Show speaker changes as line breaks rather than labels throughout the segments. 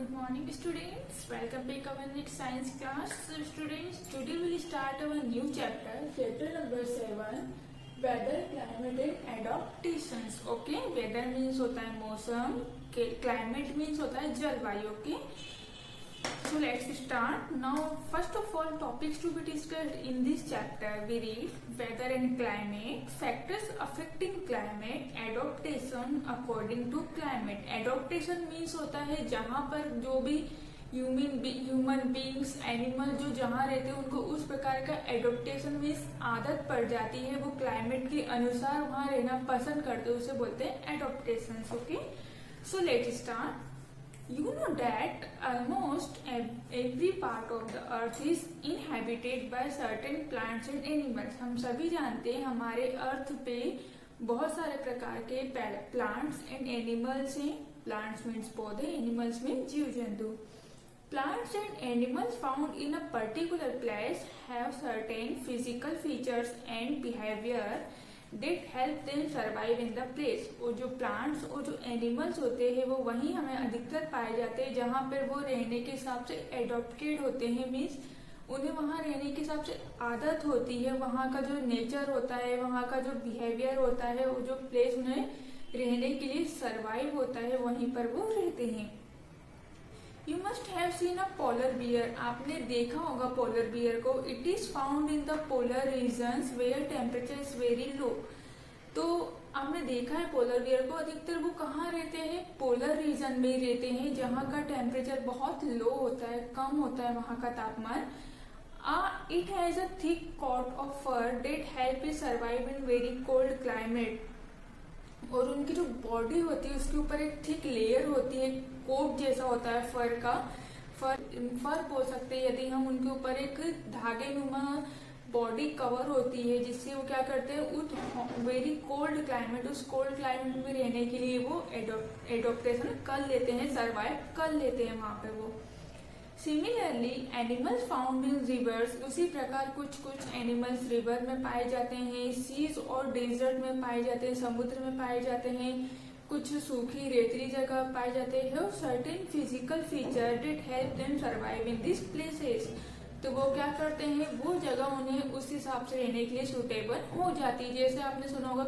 Good morning students, welcome back our next science class. So students, today we will start our new chapter number 7, weather, climate and adaptations. Okay, weather means होता है मौसम, climate means होता है जलवायु. Okay, so let's start. Now first of all topics to be discussed in this chapter we read weather and climate, factors affecting climate, adaptation according to climate. Adaptation means होता है जहाँ पर जो भी human beings animal जो जहाँ रहते हैं उनको उस प्रकार का एडोप्टेशन मीन्स आदत पड़ जाती है, वो क्लाइमेट के अनुसार वहाँ रहना पसंद करते हैं, उसे बोलते हैं adoption. Okay, so let's start. You know that almost every part of the earth is inhabited by certain plants and animals. हम सभी जानते हैं हमारे अर्थ पे बहुत सारे प्रकार के प्लांट्स एंड एनिमल्स हैं. प्लांट्स मीन्स पौधे, एनिमल्स मीन्स जीव जंतु. Plants and animals found in a particular place have certain physical features and behavior that help them survive in the place. वो जो plants और जो animals होते हैं वो वहीं हमें अधिकतर पाए जाते हैं जहाँ पर वो रहने के हिसाब से adopted होते हैं. मीन्स उन्हें वहाँ रहने के हिसाब से आदत होती है, वहाँ का जो नेचर होता है, वहाँ का जो बिहेवियर होता है, वो जो प्लेस उन्हें रहने के लिए सर्वाइव होता है वहीं पर वो रहते हैं. You must have seen a polar bear. आपने देखा होगा polar bear को. It is found in the polar regions where temperature is very low. तो आपने देखा है polar bear को, अधिकतर वो कहाँ रहते हैं? polar region में रहते हैं जहाँ का टेम्परेचर बहुत लो होता है, कम होता है वहाँ का तापमान. It has a thick coat of fur that help it survive in very cold climate. और उनकी जो बॉडी होती है उसके ऊपर एक थिक लेयर होती है, कोट जैसा होता है फर का. फर बोल सकते हैं यदि हम उनके ऊपर एक धागे नुमा बॉडी कवर होती है जिससे वो क्या करते हैं उस वेरी कोल्ड क्लाइमेट, उस कोल्ड क्लाइमेट में रहने के लिए वो एडोप्टेशन कर लेते हैं, सर्वाइव कर लेते हैं वहां पे वो. Similarly animals found in reverse, उसी प्रकार कुछ एनिमल्स रिवर में पाए जाते हैं, सीज और डेजर्ट में पाए जाते हैं, समुद्र में पाए जाते हैं, कुछ सूखी रेतली जगह पाए जाते हैं. Certain physical feature that help them survive in this places. तो वो क्या करते हैं, वो जगह उन्हें उस हिसाब से रहने के लिए सुटेबल हो जाती है. जैसे आपने सुना होगा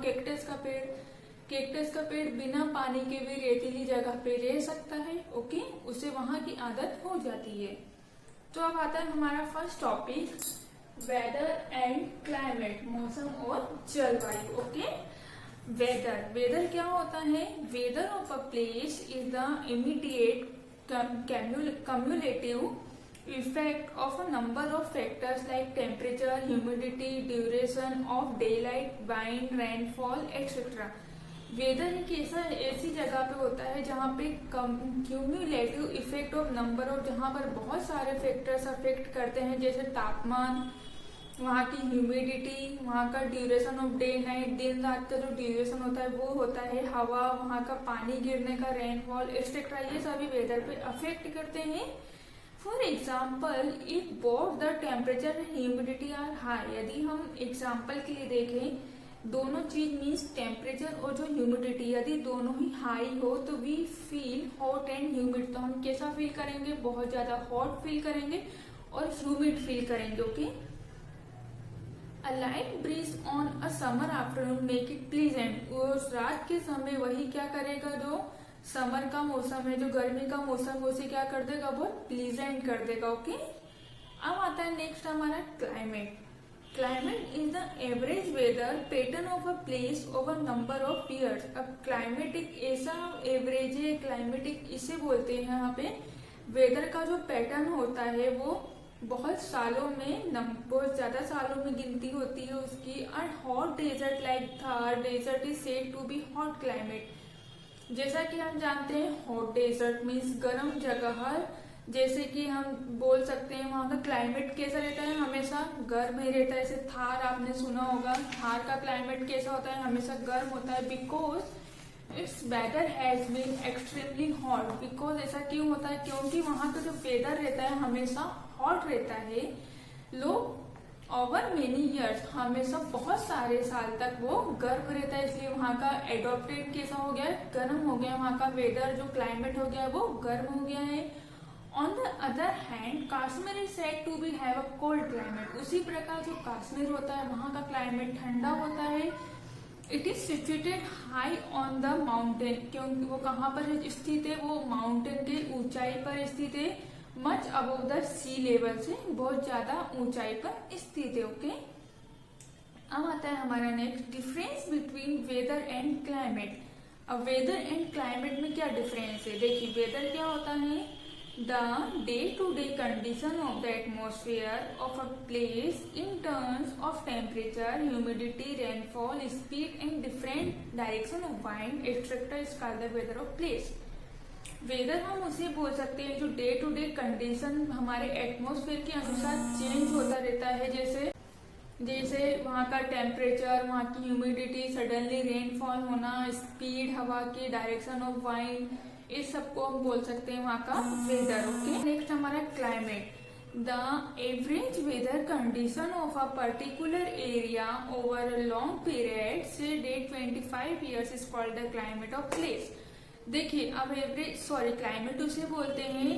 कैक्टस का पेड़ बिना पानी के भी रेतीली जगह पे रह सकता है. ओके, उसे वहां की आदत हो जाती है. तो अब आता है हमारा first topic weather and climate, मौसम और जलवायु. ओके, वेदर क्या होता है? Weather of a place is the immediate cumulative effect of a number of factors like temperature, humidity, duration of daylight, wind, rainfall, etc. Weather एक ऐसी जगह पे होता है जहाँ पे cumulative effect of number of, जहाँ पर बहुत सारे फैक्टर्स अफेक्ट करते हैं, जैसे तापमान, वहाँ की ह्यूमिडिटी, वहाँ का ड्यूरेशन ऑफ डे नाइट, दिन रात का जो ड्यूरेशन होता है वो होता है, हवा, वहाँ का पानी गिरने का, रेनफॉल एक्सेट्रा, ये सभी वेदर पे अफेक्ट करते हैं. For example if both the temperature and humidity are high, यदि हम एग्जाम्पल के लिए देखें दोनों चीज मीन्स टेम्परेचर और जो ह्यूमिडिटी यदि दोनों ही हाई हो तो we feel hot and humid. तो हम कैसा फील करेंगे? बहुत ज्यादा हॉट फील करेंगे और ह्यूमिड फील करेंगे. Okay, a light breeze on a summer afternoon make it pleasant. उस रात के समय वही क्या करेगा, जो समर का मौसम है, जो गर्मी का मौसम, उसे क्या कर देगा, वो प्लीजेंट कर देगा. ओके, अब आता है नेक्स्ट हमारा climate. Climate is the average weather pattern of a place over number of years. अब क्लाइमेट एक ऐसा एवरेज है, क्लाइमेटिक इसे बोलते हैं यहाँ पे, वेदर का जो पैटर्न होता है वो बहुत सालों में, बहुत ज्यादा सालों में गिनती होती है उसकी. And hot desert like Thar desert is said to be hot climate. जैसा कि हम जानते हैं हॉट डेजर्ट मीन्स गर्म जगह, जैसे कि हम बोल सकते हैं वहाँ का क्लाइमेट कैसा रहता है, हमेशा गर्म ही रहता है. जैसे थार आपने सुना होगा, थार का क्लाइमेट कैसा होता है, हमेशा गर्म होता है. Because it's weather has been extremely hot. Because ऐसा क्यों होता है? क्योंकि वहाँ का जो वेदर रहता है हमेशा हॉट रहता है. लोग ओवर मेनी ईयर्स, हमेशा बहुत सारे साल तक वो गर्म रहता है, इसलिए वहाँ का एडोप्टेड कैसा हो गया है, गर्म हो गया, वहाँ का वेदर जो क्लाइमेट हो गया है वो गर्म हो गया है। On the other hand Kashmir is said to be have a cold climate, उसी प्रकार जो कश्मीर होता है वहाँ का क्लाइमेट ठंडा होता है। It is situated high on the mountain, क्योंकि वो कहाँ पर स्थित है, वो माउंटेन के ऊंचाई पर स्थित है, much above the sea level से बहुत ज्यादा ऊंचाई पर स्थित है। ओके, अब आता है हमारा next difference between weather and climate. अब वेदर एंड क्लाइमेट में क्या डिफरेंस है, देखिए वेदर क्या होता है, the day to day condition of the atmosphere of a place in terms of temperature, humidity, rainfall, speed and different direction of wind etcetera is called the weather of place. Weather हम उसे बोल सकते हैं जो day to day condition हमारे atmosphere के अनुसार change होता रहता है, जैसे वहाँ का टेम्परेचर, वहाँ की ह्यूमिडिटी, सडनली रेनफॉल होना, स्पीड हवा की, डायरेक्शन ऑफ वाइंड, इस सबको हम बोल सकते हैं वहाँ का वेदर। ओके, नेक्स्ट हमारा climate. The average weather condition of a particular area over a long period say day 25 years is called the climate of place. देखिए अब क्लाइमेट उसे बोलते हैं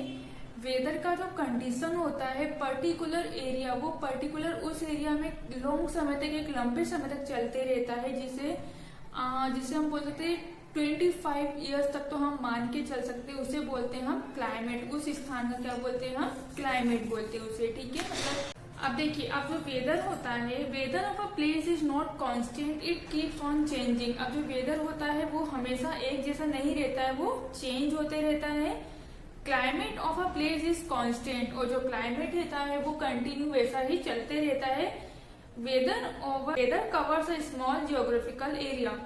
वेदर का जो कंडीशन होता है पर्टिकुलर एरिया, वो पर्टिकुलर उस एरिया में लॉन्ग समय तक, एक लंबे समय तक चलते रहता है, जिसे हम बोल सकते हैं 25 ईयर्स तक तो हम मान के चल सकते हैं, उसे बोलते हैं हम क्लाइमेट। उस स्थान का क्या बोलते हैं, हम क्लाइमेट बोलते हैं उसे, ठीक है। मतलब अब देखिए, अब जो वेदर होता है, weather of a place is not constant, it keeps on changing. अब जो वेदर होता है वो हमेशा एक जैसा नहीं रहता है, वो चेंज होते रहता है। Climate of a place is constant, और जो क्लाइमेट रहता है वो कंटिन्यू वैसा ही चलते रहता है। Weather covers a small geographical area,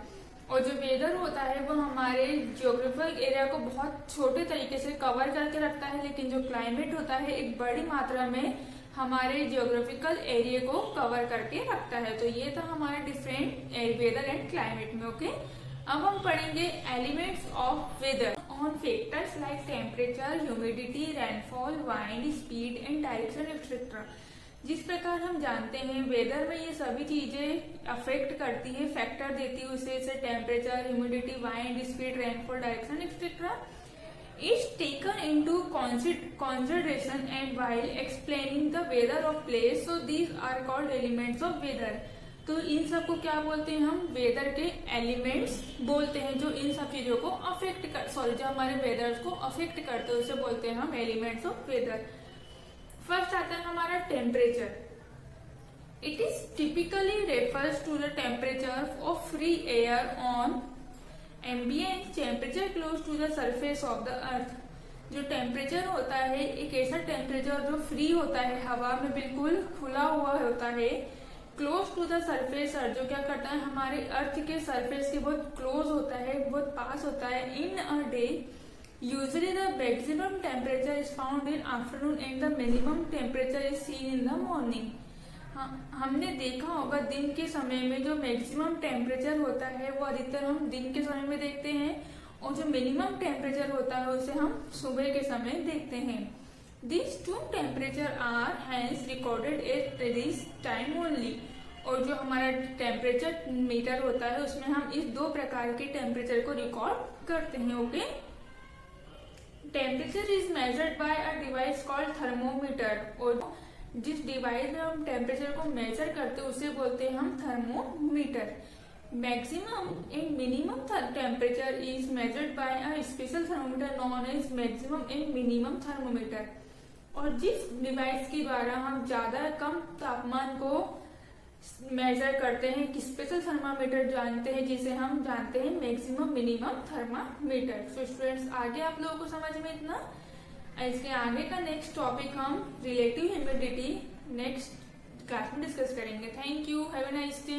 और जो वेदर होता है वो हमारे जियोग्राफिकल एरिया को बहुत छोटे तरीके से कवर करके रखता है, लेकिन जो क्लाइमेट होता है एक बड़ी मात्रा में हमारे जियोग्राफिकल एरिया को कवर करके रखता है। तो ये था हमारा डिफरेंट वेदर एंड क्लाइमेट में। ओके, अब हम पढ़ेंगे elements of weather on factors like temperature, humidity, rainfall, wind, speed and direction etcetera. जिस प्रकार हम जानते हैं वेदर में ये सभी चीजें अफेक्ट करती है, फैक्टर देती है उसे, जैसे temperature, humidity, wind, speed, rainfall, direction etcetera is taken into consideration and while explaining the weather of place, so these are called elements of weather। तो इन सबको क्या बोलते हैं, हम वेदर के एलिमेंट्स बोलते हैं, जो इन सब चीजों को जो हमारे वेदर को अफेक्ट करते हैं उसे बोलते हैं हम एलिमेंट्स ऑफ वेदर। फर्स्ट आता है हमारा temperature. It is typically refers to the temperature of free air on ambient temperature close to the surface of the earth. जो टेम्परेचर होता है एक ऐसा टेम्परेचर जो फ्री होता है, हवा में बिल्कुल खुला हुआ होता है, क्लोज टू द सरफेस अर्थ, जो क्या करता है हमारे अर्थ के सरफेस के बहुत क्लोज होता है, बहुत पास होता है। In a day usually the maximum temperature is found in afternoon and the minimum temperature is seen in the morning. हमने देखा होगा दिन के समय में जो मैक्सिमम टेम्परेचर होता है वो अधिकतर हम दिन के समय में देखते हैं, और जो मिनिमम टेम्परेचर होता है उसे हम सुबह के समय देखते हैं। This two temperature are hence recorded at this time only. और जो हमारा टेम्परेचर मीटर होता है उसमें हम इस दो प्रकार के टेम्परेचर को रिकॉर्ड करते हैं। Okay, temperature is measured by a device called thermometer, और जिस डिवाइस में हम टेम्परेचर को मेजर करते हैं उसे बोलते हैं हम thermometer. Maximum and minimum temperature is measured by a special thermometer known as maximum and minimum thermometer. और जिस डिवाइस के द्वारा हम ज्यादा कम तापमान को मेजर करते हैं, एक स्पेशल थर्मामीटर जानते हैं जिसे हम जानते हैं maximum minimum thermometer. So students, आगे आप लोगों को समझ में इतना। इसके आगे का नेक्स्ट टॉपिक हम रिलेटिव ह्यूमिडिटी नेक्स्ट क्लास में डिस्कस करेंगे। Thank you, have a nice day.